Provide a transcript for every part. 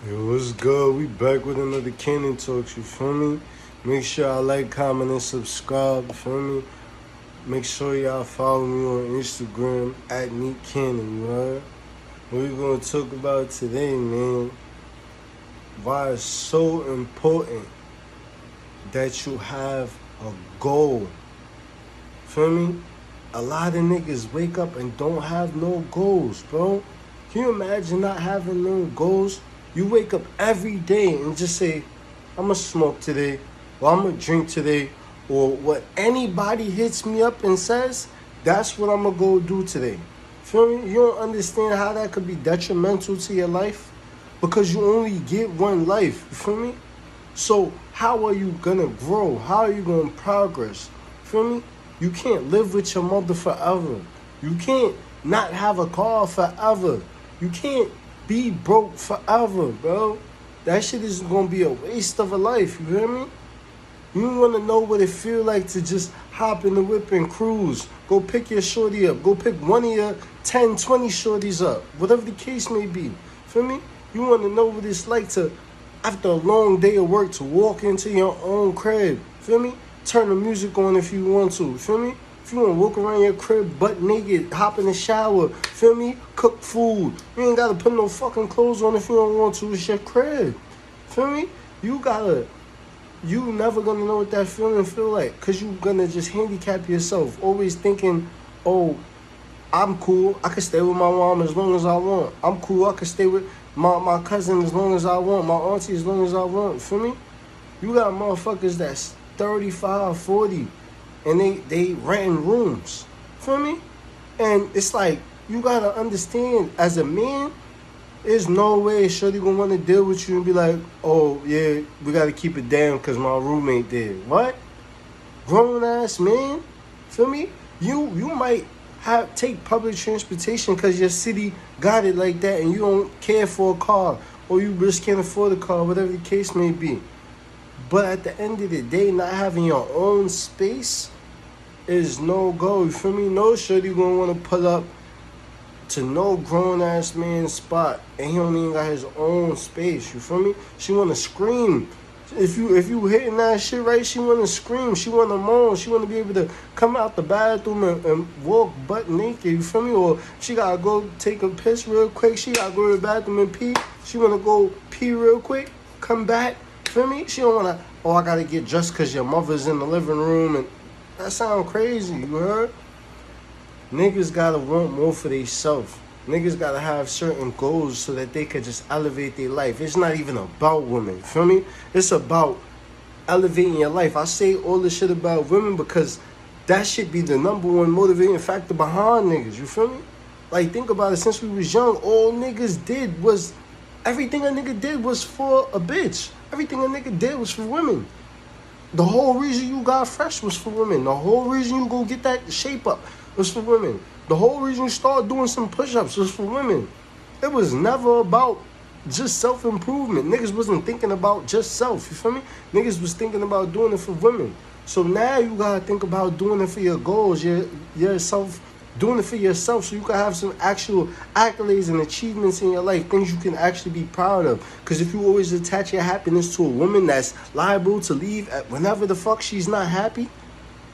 Yo, what's good? We back with another Cannon Talks, you feel me? Make sure y'all like, comment, and subscribe, you feel me? Make sure y'all follow me on Instagram at Neat Cannon, you heard? What we gonna talk about today, man? Why it's so important that you have a goal. Feel me? A lot of niggas wake up and don't have no goals, bro. Can you imagine not having no goals? You wake up every day and just say, I'm gonna smoke today, or I'm gonna drink today, or what anybody hits me up and says, that's what I'm gonna go do today. Feel me? You don't understand how that could be detrimental to your life? Because you only get one life, you feel me? So how are you gonna grow? How are you gonna progress? Feel me? You can't live with your mother forever. You can't not have a car forever. You can't be broke forever, bro. That shit is gonna be a waste of a life, you hear me? You wanna know what it feel like to just hop in the whip and cruise. Go pick your shorty up. Go pick one of your 10, 20 shorties up. Whatever the case may be. Feel me? You wanna know what it's like to, after a long day of work, to walk into your own crib. Feel me? Turn the music on if you want to. Feel me? If you want to walk around your crib butt naked, hop in the shower, feel me? Cook food. You ain't got to put no fucking clothes on if you don't want to. It's your crib. Feel me? You never gonna know what that feeling feel like, because you gonna just handicap yourself. Always thinking, oh, I'm cool. I can stay with my mom as long as I want. I'm cool. I can stay with my cousin as long as I want. My auntie as long as I want. Feel me? You got motherfuckers that's 35, 40, and they renting rooms. Feel me? And it's like, you gotta understand, as a man, there's no way shorty gonna wanna deal with you and be like, oh yeah, we gotta keep it down because my roommate there. What? Grown ass man? Feel me? You might take public transportation because your city got it like that and you don't care for a car, or you just can't afford a car, whatever the case may be. But at the end of the day, not having your own space is no go. You feel me? No shorty gonna wanna pull up to no grown ass man's spot and he don't even got his own space. You feel me? She wanna scream. If you hitting that shit right, she wanna scream. She wanna moan. She wanna be able to come out the bathroom and walk butt naked. You feel me? Or she gotta go take a piss real quick. She gotta go to the bathroom and pee. She wanna go pee real quick. Come back. Feel me? She don't wanna, oh, I gotta get dressed because your mother's in the living room. And that sound crazy. You heard? Niggas gotta want more for themselves. Niggas gotta have certain goals so that they could just elevate their life. It's not even about women, feel me? It's about elevating your life. I say all this shit about women because that should be the number one motivating factor behind niggas, you feel me? Like, think about it, since we was young, all niggas did was, everything a nigga did was for a bitch. Everything a nigga did was for women. The whole reason you got fresh was for women. The whole reason you go get that shape up was for women. The whole reason you start doing some push-ups was for women. It was never about just self-improvement. Niggas wasn't thinking about just self, you feel me? Niggas was thinking about doing it for women. So now you gotta think about doing it for your goals, yourself, doing it for yourself so you can have some actual accolades and achievements in your life, things you can actually be proud of. Because if you always attach your happiness to a woman that's liable to leave at whenever the fuck she's not happy,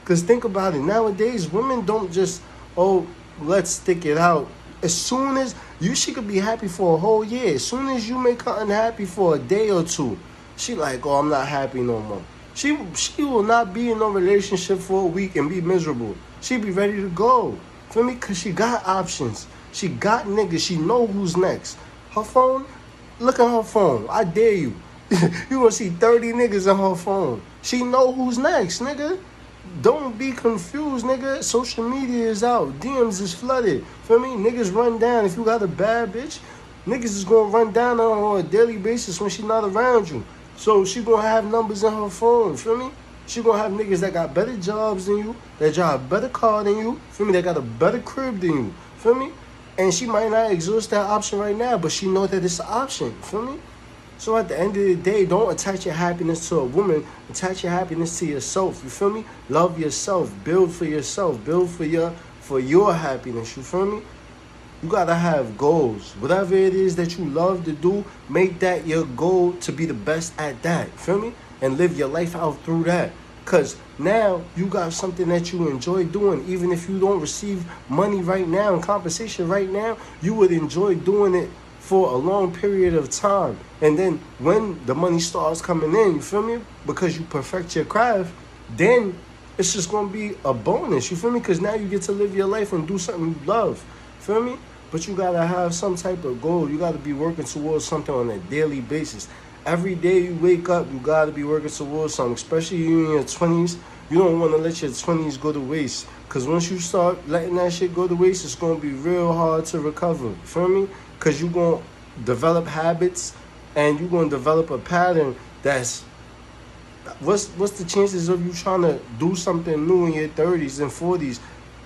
because think about it, nowadays women don't just, oh, let's stick it out. As soon as she could be happy for a whole year. As soon as you make her unhappy for a day or two, she like, oh, I'm not happy no more. She will not be in no relationship for a week and be miserable. She be ready to go. Feel me? Because she got options. She got niggas. She know who's next. Her phone, look at her phone. I dare you. You gonna see 30 niggas on her phone. She know who's next, nigga. Don't be confused, nigga. Social media is out. DMs is flooded. Feel me? Niggas run down. If you got a bad bitch, niggas is gonna run down on her on a daily basis when she not around you. So she gonna have numbers in her phone. Feel me? She gonna have niggas that got better jobs than you, that drive a better car than you, feel me, that got a better crib than you, feel me? And she might not exhaust that option right now, but she know that it's an option, feel me? So at the end of the day, don't attach your happiness to a woman, attach your happiness to yourself, you feel me? Love yourself, build for yourself, build for your happiness, you feel me? You gotta have goals. Whatever it is that you love to do, make that your goal to be the best at that. Feel me? And live your life out through that. Cause now you got something that you enjoy doing. Even if you don't receive money right now and compensation right now, you would enjoy doing it for a long period of time. And then when the money starts coming in, you feel me? Because you perfect your craft, then it's just gonna be a bonus. You feel me? Because now you get to live your life and do something you love. Feel me? But you gotta have some type of goal. You gotta be working towards something on a daily basis. Every day you wake up, you gotta be working towards something. Especially you in your 20s. You don't want to let your 20s go to waste. Because once you start letting that shit go to waste, it's gonna be real hard to recover. Feel me? Because you're gonna develop habits and you're gonna develop a pattern that's what's the chances of you trying to do something new in your 30s and 40s?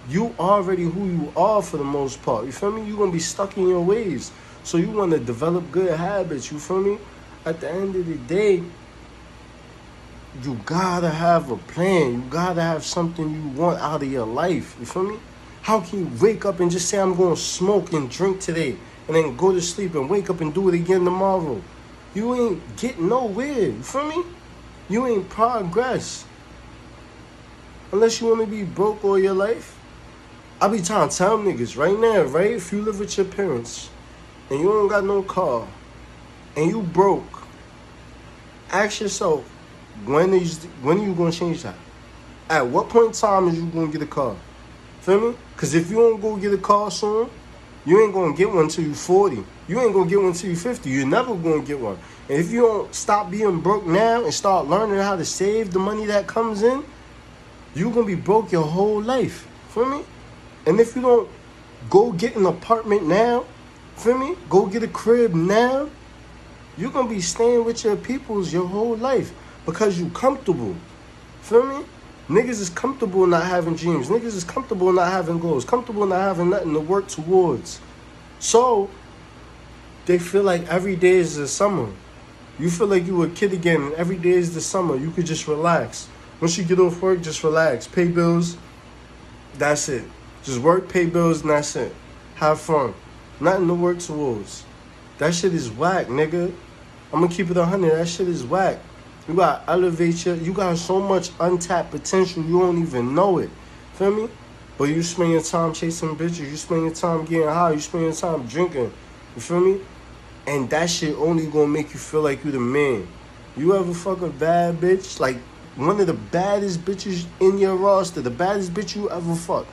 You already who you are for the most part. You feel me? You're going to be stuck in your ways. So you want to develop good habits. You feel me? At the end of the day, you got to have a plan. You got to have something you want out of your life. You feel me? How can you wake up and just say, I'm going to smoke and drink today, and then go to sleep and wake up and do it again tomorrow? You ain't getting nowhere. You feel me? You ain't progress. Unless you want to be broke all your life. I be trying to tell niggas right now, right? If you live with your parents and you don't got no car and you broke, ask yourself, when are you going to change that? At what point in time is you going to get a car? Feel me? Because if you don't go get a car soon, you ain't going to get one till you 40. You ain't going to get one till you 50. You're never going to get one. And if you don't stop being broke now and start learning how to save the money that comes in, you're going to be broke your whole life. Feel me? And if you don't go get an apartment now, feel me? Go get a crib now, you're going to be staying with your peoples your whole life because you comfortable. Feel me? Niggas is comfortable not having dreams. Niggas is comfortable not having goals. Comfortable not having nothing to work towards. So, they feel like every day is the summer. You feel like you were a kid again and every day is the summer. You could just relax. Once you get off work, just relax. Pay bills. That's it. Just work, pay bills, and that's it. Have fun. Nothing to work towards. That shit is whack, nigga. I'm gonna keep it 100. That shit is whack. You gotta elevate you got so much untapped potential, you don't even know it. Feel me? But you spend your time chasing bitches. You spend your time getting high. You spend your time drinking. You feel me? And that shit only gonna make you feel like you the man. You ever fuck a bad bitch? Like, one of the baddest bitches in your roster. The baddest bitch you ever fuck.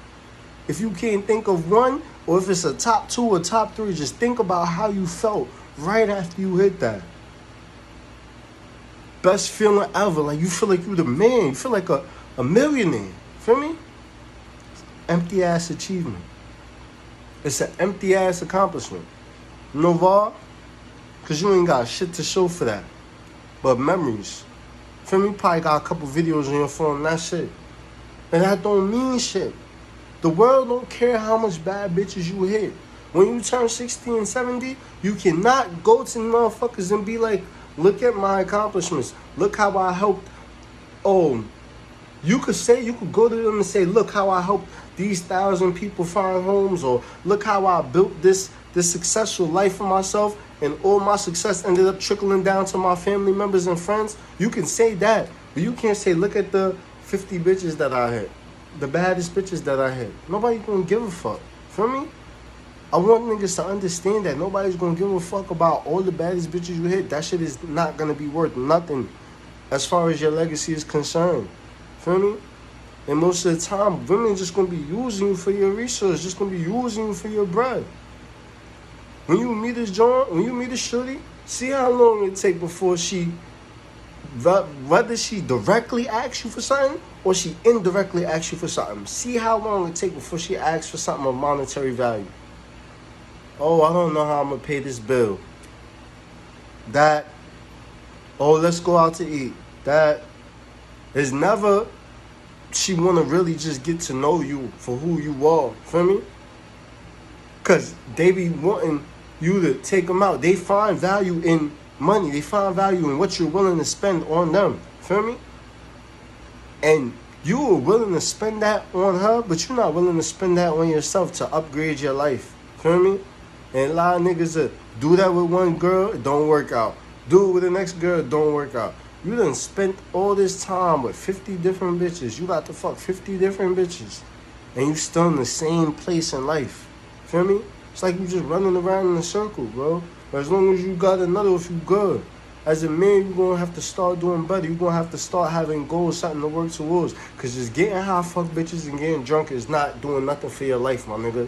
If you can't think of one, or if it's a top 2 or top 3, just think about how you felt right after you hit that. Best feeling ever. Like, you feel like you the man. You feel like a millionaire. Feel me? Empty ass achievement. It's an empty ass accomplishment. You know why? Because you ain't got shit to show for that. But memories. Feel me? Probably got a couple videos on your phone. That's it. And that don't mean shit. The world don't care how much bad bitches you hit. When you turn 60 and 70, you cannot go to motherfuckers and be like, look at my accomplishments. Look how I helped. Oh, you could go to them and say, look how I helped these 1,000 people find homes, or look how I built this successful life for myself, and all my success ended up trickling down to my family members and friends. You can say that, but you can't say, look at the 50 bitches that I hit. The baddest bitches that I hit. Nobody gonna give a fuck. Feel me? I want niggas to understand that nobody's gonna give a fuck about all the baddest bitches you hit. That shit is not gonna be worth nothing as far as your legacy is concerned. Feel me? And most of the time, women just gonna be using you for your resource. Just gonna be using you for your bread. When you meet this joint, when you meet this shorty, see how long it take before she, whether she directly asks you for something or she indirectly asks you for something. See how long it take before she asks for something of monetary value. Oh, I don't know how I'm going to pay this bill. That, oh, let's go out to eat. That is never, she want to really just get to know you for who you are. Feel me? Because they be wanting you to take them out. They find value in money. They find value in what you're willing to spend on them. Feel me? And you are willing to spend that on her, but you're not willing to spend that on yourself to upgrade your life. Feel me? And a lot of niggas do that with one girl, it don't work out. Do it with the next girl, it don't work out. You done spent all this time with 50 different bitches. You got to fuck 50 different bitches. And you still in the same place in life. Feel me? It's like you just running around in a circle, bro. But as long as you got another, if you good. As a man, you're going to have to start doing better. You're going to have to start having goals, something to work towards. Because just getting high, fuck bitches, and getting drunk is not doing nothing for your life, my nigga.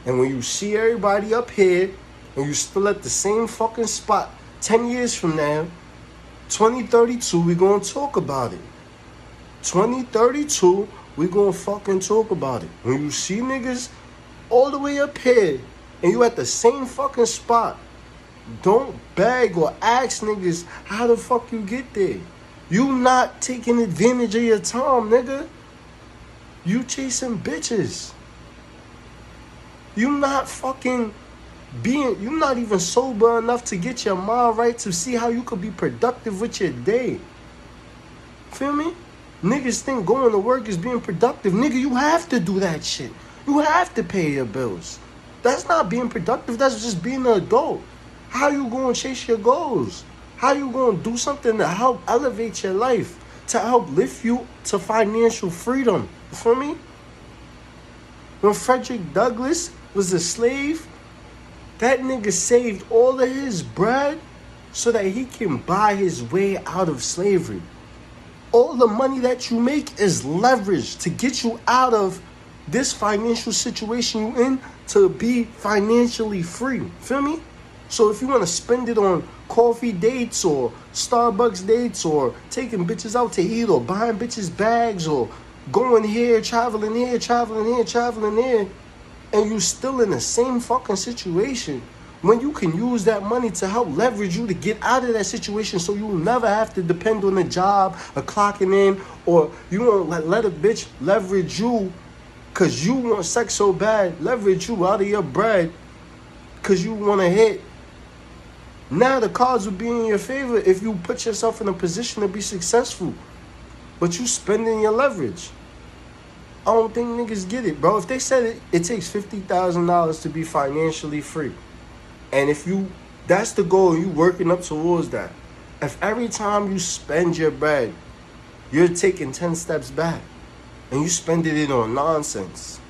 And when you see everybody up here, and you still at the same fucking spot 10 years from now, 2032, we gonna talk about it. 2032, we gonna fucking talk about it. When you see niggas all the way up here, and you at the same fucking spot, don't beg or ask niggas how the fuck you get there. You not taking advantage of your time, nigga. You chasing bitches. You not fucking you're not even sober enough to get your mind right to see how you could be productive with your day. Feel me? Niggas think going to work is being productive. Nigga, you have to do that shit. You have to pay your bills. That's not being productive. That's just being an adult. How you going to chase your goals? How you going to do something to help elevate your life? To help lift you to financial freedom? You feel me? When Frederick Douglass was a slave, that nigga saved all of his bread so that he can buy his way out of slavery. All the money that you make is leverage to get you out of this financial situation you in to be financially free. Feel me? So if you want to spend it on coffee dates or Starbucks dates or taking bitches out to eat or buying bitches bags or going here, traveling here, traveling here, traveling there, and you still in the same fucking situation, when you can use that money to help leverage you to get out of that situation so you'll never have to depend on a job or clocking in, or you won't let a bitch leverage you because you want sex so bad, leverage you out of your bread because you want to hit. Now the cards will be in your favor if you put yourself in a position to be successful, but you spending your leverage. I don't think niggas get it, bro. If they said it takes $50,000 to be financially free, and if that's the goal, you working up towards that. If every time you spend your bread, you're taking 10 steps back, and you spending it on nonsense,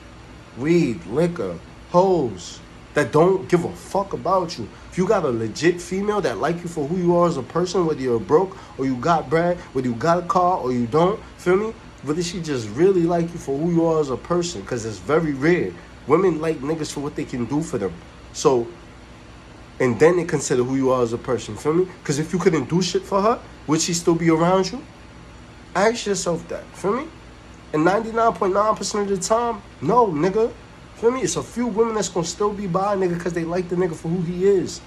weed, liquor, hoes that don't give a fuck about you. If you got a legit female that like you for who you are as a person, whether you're broke or you got bread, whether you got a car or you don't, feel me? Whether she just really like you for who you are as a person, because it's very rare. Women like niggas for what they can do for them. So, and then they consider who you are as a person, feel me? Because if you couldn't do shit for her, would she still be around you? Ask yourself that, feel me? And 99.9% of the time, no, nigga. Feel me? It's a few women that's gonna still be by a nigga because they like the nigga for who he is.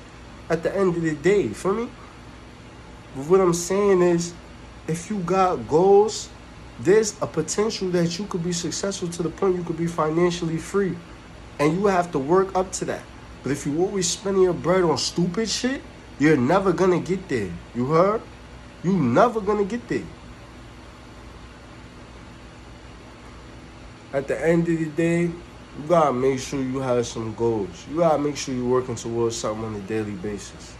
At the end of the day, feel me? But what I'm saying is, if you got goals, there's a potential that you could be successful to the point you could be financially free. And you have to work up to that. But if you always spending your bread on stupid shit, you're never gonna get there. You heard? You never gonna get there. At the end of the day, you gotta make sure you have some goals. You gotta make sure you're working towards something on a daily basis.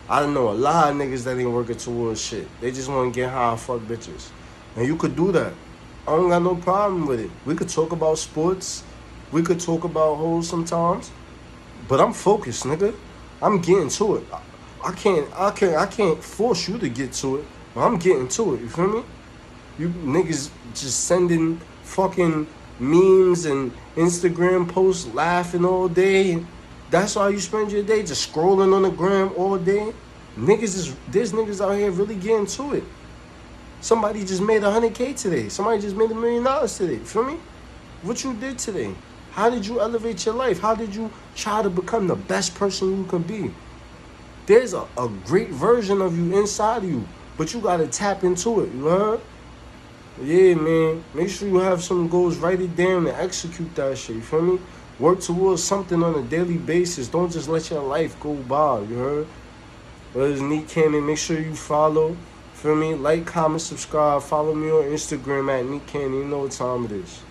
I know a lot of niggas that ain't working towards shit. They just wanna get high and fuck bitches. And you could do that. I don't got no problem with it. We could talk about sports. We could talk about hoes sometimes. But I'm focused, nigga. I'm getting to it. I can't force you to get to it. But I'm getting to it. You feel me? You niggas just sending fucking memes and Instagram posts laughing all day. That's how you spend your day, just scrolling on the gram all day. There's niggas out here really getting to it. Somebody just made $100K today. Somebody just made $1 million today. Feel me? What you did today? How did you elevate your life? How did you try to become the best person you can be? There's a great version of you inside of you, but you gotta tap into it. You heard? Yeah, man. Make sure you have some goals. Write it down and execute that shit. You feel me? Work towards something on a daily basis. Don't just let your life go by. You heard? Well, it's Neat Cannon. Make sure you follow. Feel me? Like, comment, subscribe. Follow me on Instagram at Neat Cannon. You know what time it is.